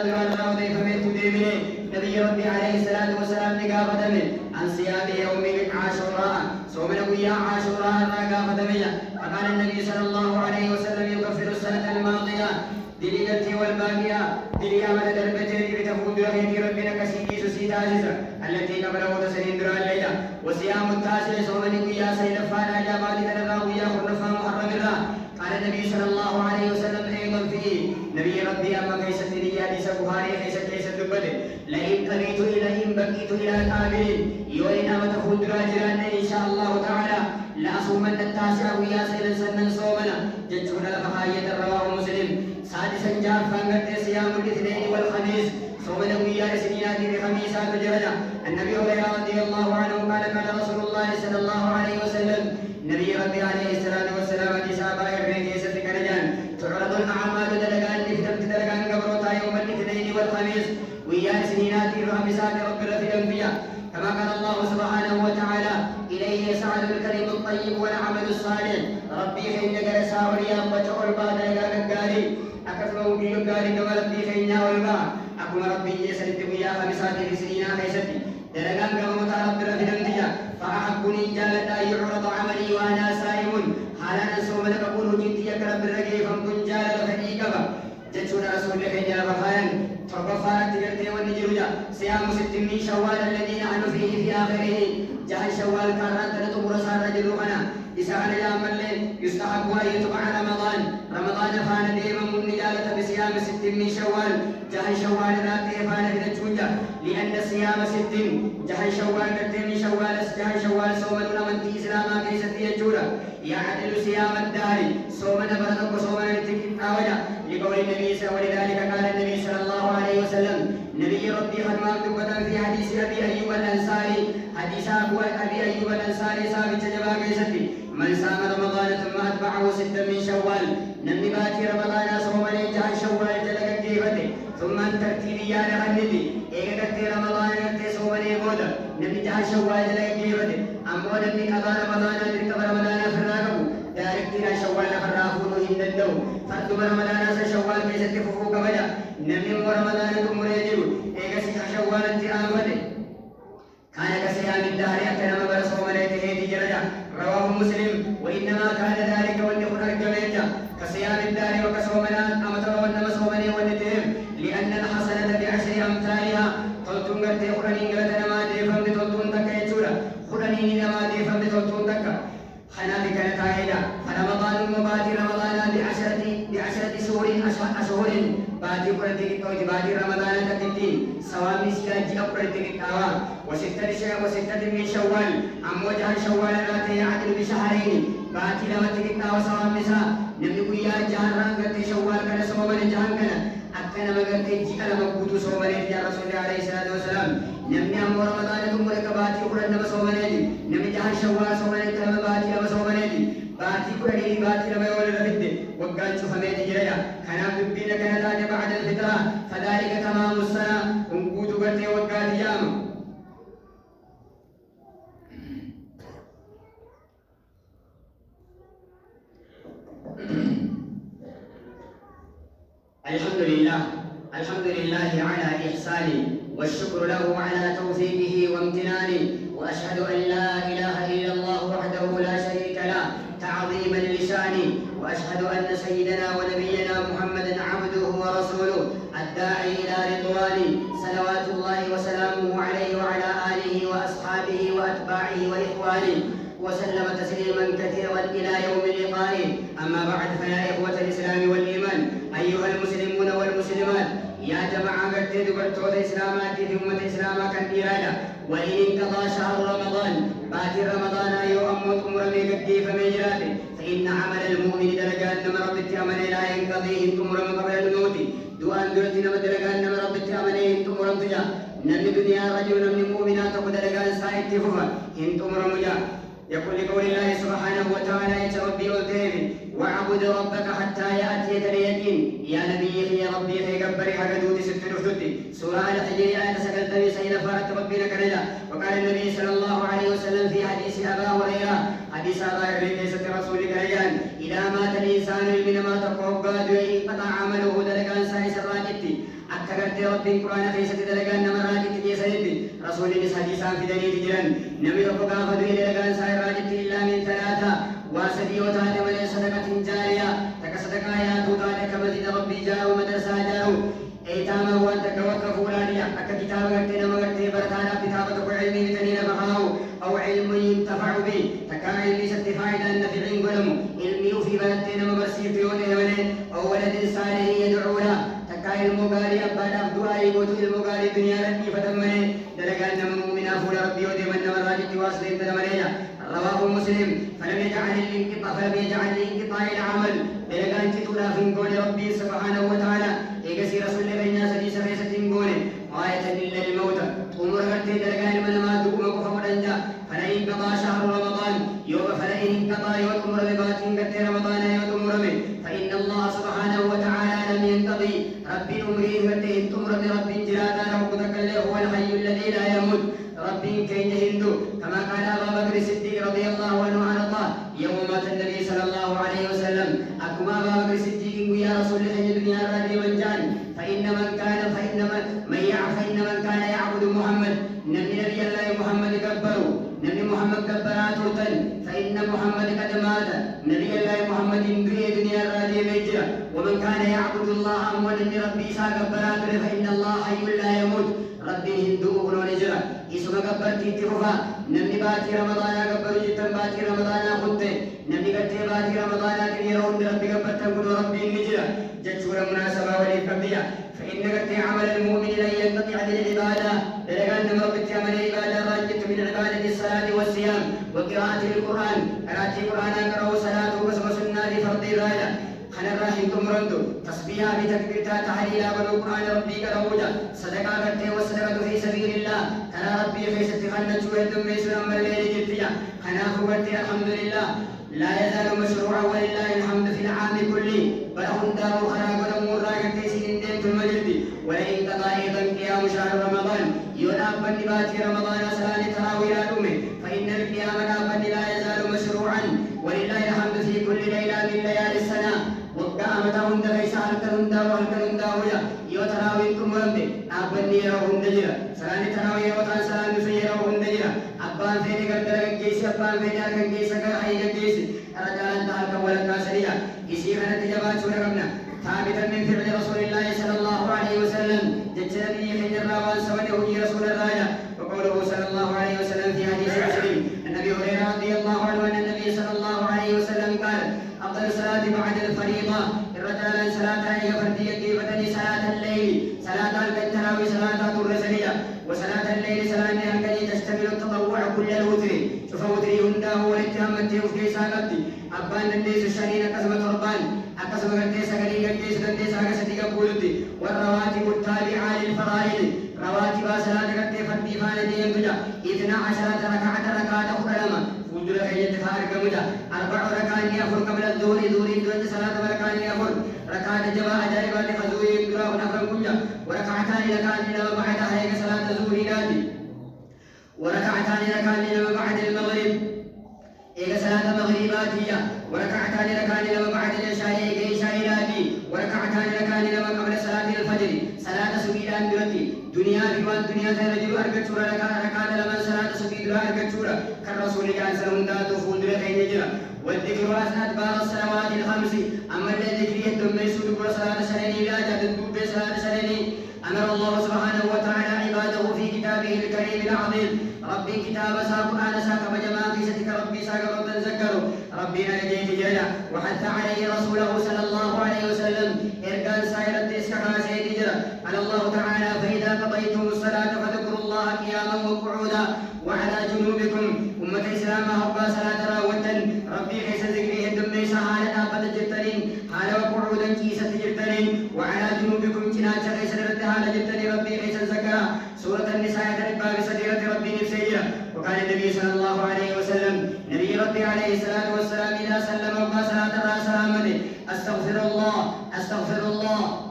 دران وضيف من تديمني نبي ربي عليه الصلاة والسلام نقافة من عن صيام يوم عاشوراء صومنا ويا عاشوراء نقافة من فقال النبي صلى الله عليه وسلم يكفر السنة الماضية دليلتي والباقية دليامة دربتين بتفوت رغيتي ربنا كسيدي سسي تاسسة التي قبله تسنين دران الليلة وصيام التاسع صومنا ويا سيلفانا جامات تنبا ويا خرفا محرم الله قال النبي صلى الله عليه وسلم أيضا فيه نبي ربي أما كيسة حديث بخاري كيسة دبته لئن قريت إلى إن بقيت إلى كامل يوين أما تفوت راجران إن شاء الله تعالى لأصومن التاسع ويا سيلا سنن صومنا جدشنا لفحاية رواه مسلم سادسا جافا قد صيام الاثنين والخميس صومنا ويا سنينات الخميسات جرجا النبي هريرة رضي الله عنه قال قال رسول الله صلى الله عليه وسلم نبي ربي عليه الصلاة والسلام جسابا يرغي كيسة كرجان تعرض الأعمال دلقان لفتمت دلقان قبروتا يوم الاثنين والخميس ويا سنينات الخميسات رب رفي الأنبياء كما قال الله سبحانه وتعالى إليه يسعد الكلم الطيب والعمل الصالح ربي خين جرسا وريام وجعل بعد القاري أكثر وجه القاري كما ربي خين والبا أكما ربي يسلت ويا خمسات في سنين خيستي دلقان قبروتا رب رفي الأنبياء فأحبني جالت أن يعرض عملي وأنا سائم حالا نسوم لك أقول جنتي يكرب الرقي فمكن جال لفنيكبا جتشون رسول الله جل وعلا تربفارت تقرتي والنجرجا صيام 6 من شوال الذي نحن فيه في آخره جهل شوال كارات تنطب رسال رجل غنا إسعان جامل يستحب أن يتبع رمضان فانا ديما من نجالة بصيام 6 من شوال جهل شوال راتي فانا في الجوجة لأن صيام 6 جهل شوال كتي من شوال جهل شوال صومنا من تي إسلاما كيست يجورا يعدل صيام الدهر صومنا برتك وصومنا لتكت آوجا لقول النبي صلى الله عليه وسلم ولذلك قال النبي صلى الله عليه وسلم نبي ربي خدمة مكتوبة في حديث أبي أيوب الأنصاري حديث أبي أيوب الأنصاري ثابت جبا كيستي من صام رمضان ثم أتبعه 6 من شوال نمني باتي رمضان صومنا جهل شوال جلق الجيبتي ثم ترتيب يا لغنتي إيجا كتي رمضان كتي صومنا بودا نمني جهل شوال جلق الجيبتي أمو نمني قضى رمضان أدرك رمضان فراغه داركتنا شوال فرافونه هندندو فردو رمضان شوال كيست ففوق بدا نمني رمضان تمريجو إيجا سيح شوال انت آمده كان كسيام الدهر أكنما برسومنا تهيدي جرجا رواه مسلم وإنما كان ذلك والنخل الجميجة كصيام الدار وكصومنا أمتر والنمصومني والنتهم لأن الحسنة بعشر أمثالها تلتون قد قرنين قد نما ديفم بتلتون تكا يجورا قرنين نما ديفم بتلتون تكا خنابي كانت عائلة فرمضان وباتي رمضان بعشرة أشهر باتي قرنتك التوجي باتي رمضان تكتين سوامي سياجي أقرنتك التاوان وستة من شوال أم وجه شوال راتي يعدل بشهرين باتي لما تكتنا وسوام نساء نملك يا جهران قرتي شوال كان سوما جهان كان أكنا مقرتي جيكا لما قوتو سوما يا رسول الله عليه الصلاة والسلام نمني أم رمضان تمرك باتي قرن نما سوما نمي جهان شوال سوما لما باتي لما سوما باتي قرني باتي لما يولد رفد وقال شفمين جريا كان ببين كانت بعد الفطرة فذلك تمام السنة ونقوتو قرتي وقال يامو الحمد لله على إحسانه والشكر له على توفيقه وامتنانه وأشهد أن لا إله إلا الله وحده لا شريك له تعظيما لشانه وأشهد أن سيدنا ونبينا محمدا عبده ورسوله الداعي إلى رضوانه صلوات الله وسلامه عليه وعلى آله وأصحابه وأتباعه وإخوانه وسلم تسليما كثيرا إلى يوم لقائه. أما بعد فيا إخوة الإسلام والإيمان أيها المسلمون والمسلمات يا جماعة قد دبرتوت إسلامات في أمة إسلام كالإرادة وإن انقضى شهر رمضان بات رمضان يؤمت أمر كيف مجراته فإن عمل المؤمن درجات نما ربت أمن لا ينقضيه أمر قبل الموت دوان درت نما درجات نما ربت أمنه أمر تجا نمن دنيا رجل نمن مؤمنات ودرجات سائد تفوفا هنت أمر مجا يقول لقول الله سبحانه وتعالى يتربي التهمي واعبد ربك حتى يأتيك اليقين يا نبي يا ربي في قبر حقدود ست نفتي سورة الحجر آية سكلتني سينا فارت ربنا كريلا وقال النبي صلى الله عليه وسلم في حديث أبا هريرة حديث أبا هريرة ست رسولك ريان إذا مات الإنسان من ما تقوى قاد قطع عمله دلقان سائس الراجتي أكثرت ربي قرآن في ستدلقان نمرات تجيسنت رسول حديثا في دليل جرا نمي ربك فدو إلى سائر راجت إلا من ثلاثة واسدي وتاتي من صدقة جارية تكصدق آيات وتاتي كمزيد ربي جارو مدرسة جارو ايتاما وانت توقفوا لانيا أكا كتابة نمغتي برتانا كتابة علمي بتنين بخاو أو علم ينتفع به تكا علمي ستفايدا نفع قلم علمي في بلدتين مبرسي في ونهمنين أو ولد صالح يدعو له تكا المقاري أباد أبدوائي قوتو المقاري دنيا لكي فتمنين دلقان مؤمنا فول ربي ودمن مراجة واصلين تدمنين رواه مسلم فلم يجعل الانقطاع العمل دلقان تتولا في قول ربي سبحانه وتعالى إيقسي رسول الله سديس فيسة قوله آية إلا الموت أمر قرتي دلقان من ما دقمك فمرنجا فلئن قضى شهر رمضان يوم فلئن انقضى يوم أمر بباتين قرتي رمضان يوم أمر به فإن الله سبحانه وتعالى لم ينقضي ربي أمرين قرتي أمر برب جلاتا ربك هو الحي الذي لا يموت ربي كي هندو كما قال أبا بكر الصديق رضي الله عنه عن الله يوم مات النبي صلى الله عليه وسلم أكما أبا بكر الصديق يا رسول الله الدنيا رادي من جان فإن من كان يعبد محمد نبي الله محمد كبروا نبي محمد كبرات فإن محمد قد مات نبي الله محمد دنيا دنيا رادي مجرى ومن كان يعبد الله أموال ربي سا كبرات فإن الله حي لا يموت ربي هندو ونجرى اسم كبرتي تفوفا نبي باتي رمضان كبروا جدا باتي رمضان خدت نبي قتي باتي رمضان كنيرون ربي كبرتن كن ربي نجرى جتشور مناسبة وليكبية فإن قتي عمل المؤمن لن ينقطع بالعبادة لأن مربط عمل العبادة راجت من عبادة الصلاة والصيام وقراءة القرآن قراءة القرآن قرأوا صلاة وقسم سنة فرض راية خنا راهن تمرندو تسبيحا بتكبيرتا تحليلا بالقرآن ربي قرأوجا صدقا قتي والصدقة في سبيل الله ترى ربي في ستخلنا شوهد ميسر أمر الليل جديا خنا فقتي الحمد لله لا يزال مشروعا ولله الحمد في العام كله بل هم داروا خراج ودمور راجتي سنين في المجد ولئن قضى أيضا قيام شهر رمضان ينام بنبات رمضان صلاة تراويح الأمة فإن القيام نابا لا يزال مشروعا ولله الحمد في كل ليلة من ليالي السنة وقامت هند ليس هلكن داويا يوتراويكم رمبي أبني يرون دجرا صلاة تراويح وكان صلاة سيرون دجرا أبان فيني قدر جيس أبان فيني أركن جيس كأي جيس أرجال تهلك ولا كاسريا إسي خنا تجابات شورنا ثابتا من فعل رسول الله صلى الله عليه وسلم جتنبي خير الروان سوده رسول الله وقوله صلى الله عليه وسلم في حديث مسلم النبي هريرة رضي الله عنه أن النبي صلى الله عليه وسلم قال أفضل الصلاة بعد الفريضة الرجال صلاة هي فردية كيفتني صلاة الليل صلاة التراويح صلاة الرسلية وصلاة الليل صلاة التي تشتمل التطوع كل الوتر شوف وتري هنده والاتهام التيوف كيسا قبتي أبان الناس الشرين قسمة ربان أقسم قديس قليل قديس قديس أقسم قبولتي والرواتب التابعة للفرائض رواتب صلاة قديس فردي فاندي ينتجا 12 ركعة قدما فوجر خيجت فارق مجا 4 ركعات يفر قبل الظهر دون صلاة ركعات يفر ركعة جماعة جاربات فزوري يمدرا ونفر مجا وركعتان ركعات لما بعد هيك صلاة الظهر نادي وركعتان ركعات لما بعد المغرب إلى صلاة مغرباتية وركعتان ركعات لما بعد العشاء نادي وركعتان ركعات لما قبل صلاة الفجر صلاة سبيلان درتي دنيا بيوان دنيا ترجل أركتشورا ركعت لما صلاة سبيل أركتشورا كالرسول جان سلام داتو فندر خين جرا والذكر أدبار الصلوات الخمس أما الذكر يدم يسود صلاة سنين لا تدب صلاة سنين أمر الله سبحانه وتعالى عباده في كتابه الكريم العظيم ربي كتاب قرآن ساق بجماع في ستك ربي ساق ربا ذكروا ربي نجيت جرا وحث عليه رسوله صلى الله عليه وسلم إركان سائرة تسكها سيد جرا على الله تعالى فإذا قضيتم الصلاة فذكروا الله قياما وقعودا وعلى جنوبكم أمة إسلام أربع صلاة راوتا ربي حيث ذكره الدمي سهالة أبدا جرتنين حال وقعودا كيسة جرتنين وعلى جنوبكم جناة حيث رتها لجرتني ربي حيث ذكرها سورة النساء تنبى بصديرة ربي نفسية وكان النبي صلى الله عليه وسلم نبي ربي عليه الصلاة والسلام إذا سلم وقال صلاة الرأس رحمته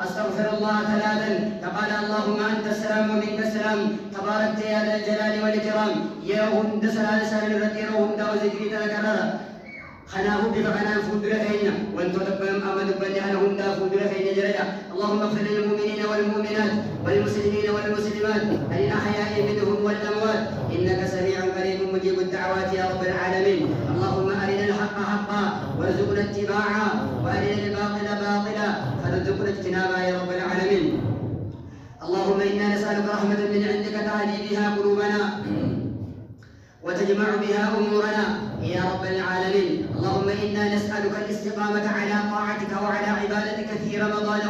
أستغفر الله ثلاثا فقال اللهم أنت السلام ومنك السلام تباركت يا ذا الجلال والإكرام يا هند صلاة سهل الرتير وهند وذكري تذكرر خناه بفغنا فودر خينا وانتو تبهم أمد بني هندا فودر خينا جرجا اللهم اغفر للمؤمنين والمؤمنات والمسلمين والمسلمات الأحياء منهم والأموات إنك سميع قريب مجيب الدعوات يا رب العالمين اللهم أرنا الحق حقا وارزقنا اتباعا وأرنا الباطل باطلا فارزقنا اجتنابا يا رب العالمين اللهم إنا نسألك رحمة من عندك تهدي بها قلوبنا وتجمع بها أمورنا يا رب العالمين اللهم إنا نسألك الاستقامة على طاعتك وعلى عبادتك في رمضان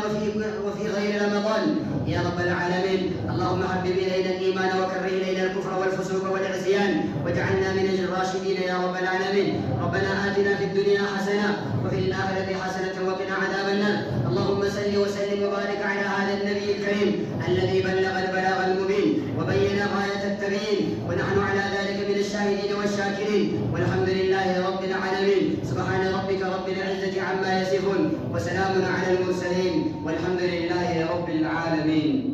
وفي غير رمضان يا رب العالمين اللهم حبب إلينا الإيمان وكره إلينا الكفر والفسوق والعصيان واجعلنا من الراشدين يا رب العالمين ربنا آتنا في الدنيا حسنة وفي الآخرة حسنة وقنا عذاب النار اللهم صل وسلم وبارك على هذا النبي الكريم الذي بلغ البلاغ المبين وبين غاية التبيين ونحن على ذلك من الشاهدين والشاكرين والحمد لله رب العالمين سبحان ربك رب العزة عما يصفون وسلام على المرسلين والحمد لله رب العالمين.